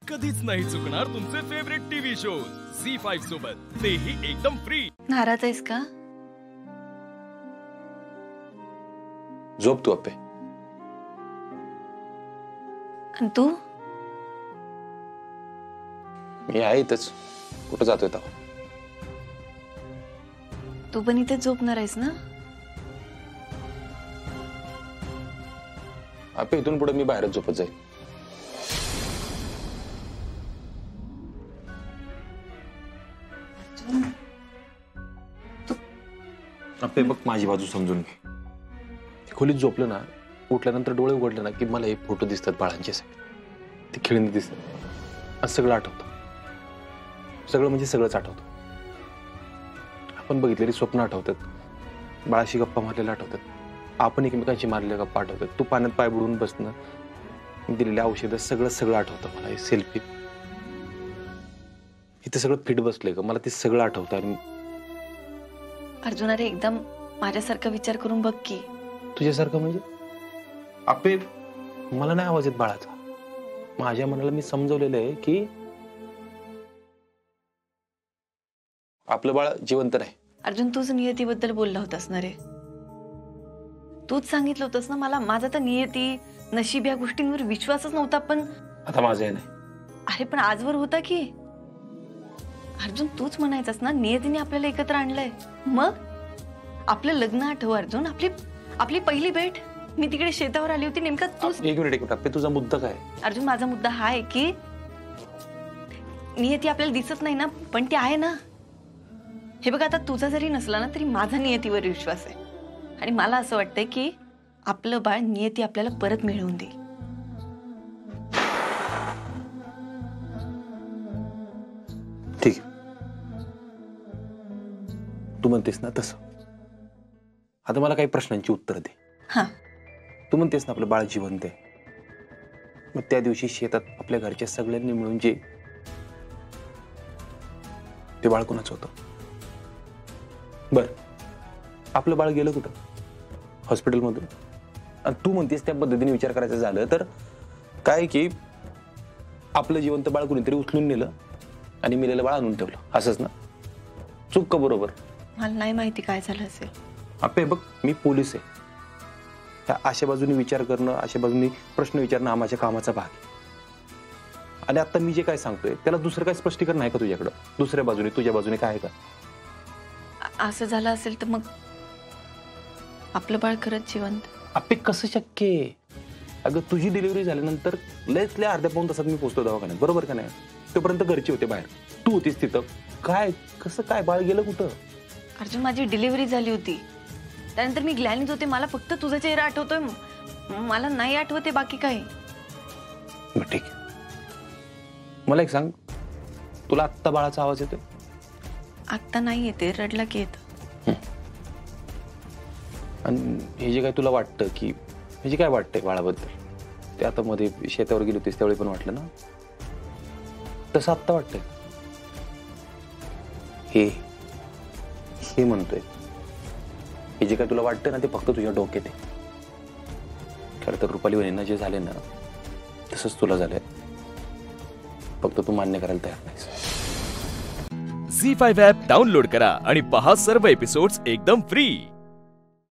कधीच नाही चुकणार तुमचे फेवरेट टीव्ही शोज झी5 सोबत, तेही एकदम फ्री. नाराज आहेस का? झोप तू अप्पे. आणि तू? मी आहे इथंच. कुठं जातोय तेव्हा? तू पण इथेच झोपणार आहेस ना? अप्पे इथून पुढे मी बाहेरच झोपत जाईल. अप्पे बघ, माझी बाजू समजून घे. खोलीत झोपलं ना, उठल्यानंतर डोळे उघडले ना की मला हे फोटो दिसतात बाळांचे, ते खेळणी दिसतात. असं सगळं आठवतं. सगळं म्हणजे सगळंच आठवतं. आपण बघितलेली स्वप्न आठवतात, बाळाशी गप्पा मारलेल्या आठवतात, आपण एकमेकांशी मारलेल्या गप्पा आठवतात, तू पाण्यात पाय बुडवून बसणं, दिलेल्या औषधं, सगळं सगळं आठवतं मला. हे सेल्फी, इथे सगळं फिट बसलंय का, मला ते सगळं आठवतं. आणि अर्जुन, अरे एकदम माझ्यासारखा विचार करून बघ की. तुझ्यासारखं म्हणजे? अप्पे मला नाही आवाज येत बाळाचा. माझ्या मनाला मी समजवलेलं आहे की आपलं बाळ जिवंत नाही. अर्जुन, तूच नियतीबद्दल बोलला होतास ना रे. तूच सांगितलं होतंस ना मला, माझा तर नियती नशीब या गोष्टींवर विश्वासच नव्हता. पण आता माझं आहे नाही. अरे पण आजवर होता की. अर्जुन, तूच म्हणायचंस ना नियतीने आपल्याला एकत्र आणलंय. मग आपलं लग्न आठव अर्जुन, आपली पहिली भेट. मी तिकडे शेतावर आली होती नेमका तूच. एक मिनिट अप्पे, तुझा मुद्दा काय? अर्जुन, माझा मुद्दा हा आहे की नियती आपल्याला दिसत नाही ना, पण ती आहे ना. हे बघ, आता तुझा जरी नसला ना तरी माझा नियतीवर विश्वास आहे. आणि मला असं वाटतंय की आपलं बाळ नियती आपल्याला परत मिळवून देईल. ठीक आहे, तू म्हणतेस ना तसं. आता मला काही प्रश्नांची उत्तर दे. हा, तू म्हणतेस ना आपलं बाळ जिवंत आहे, मग त्या दिवशी शेतात आपल्या घरच्या सगळ्यांनी मिळून जे ते बाळ कोणाचं होतं? बर, आपलं बाळ गेलं कुठं? हॉस्पिटलमधून. आणि तू म्हणतेस त्या पद्धतीने विचार करायचं झालं तर काय की आपलं जिवंत बाळ कुणीतरी उचलून नेलं आणि मेलेलं बाळ आणून ठेवलं, असंच ना? चूक का बरोबर? मला नाही माहिती काय झालं असेल. अप्पे बघ, मी पोलीस आहे. त्या अशा बाजूने विचार करणं, अशा बाजूने प्रश्न विचारणं हा माझ्या कामाचा भाग आहे. आणि आता मी जे काय सांगतोय त्याला दुसरं काय स्पष्टीकरण आहे का तुझ्याकडं? दुसऱ्या बाजूने, तुझ्या बाजूने काय आहे का? असं झालं असेल तर मग आपलं बाळ खरंच जिवंत? अप्पे कसं शक्य आहे? अगं तुझी डिलिव्हरी झाल्यानंतर लयच लय अर्ध्या पाऊण तासात मी पोहोचतो दवाखान्यात, बरोबर का नाही? तोपर्यंत घरचे होते बाहेर, तू होतीस तिथं. काय कसं काय बाळ गेलं कुठं? अर्जुन, माझी डिलिव्हरी झाली होती, त्यानंतर मी ग्लॅनीत होते. मला फक्त तुझा चेहरा आठवतोय, मला नाही आठवते बाकी काही. ठीक आहे, मला एक सांग, तुला आत्ता बाळाचा आवाज येतोय? आत्ता नाही येते, रडला की येत. आणि हे जे काय तुला वाटतं की हे जे काय वाटतंय बाळाबद्दल, ते आता मध्ये शेतावर गेली होतीस त्यावेळी पण वाटलं ना? तसं आत्ता वाटतंय? हे म्हणतोय, हे जे काय तुला वाटतं ना ते फक्त तुझ्या डोक्यात आहे. खरं तर रुपाली वहिनींना जे झाले ना तसंच तुला झालंय, फक्त तू मान्य करायला तयार नाहीस. झी5 ॲप डाउनलोड करा आणि पहा सर्व एपिसोड्स एकदम फ्री.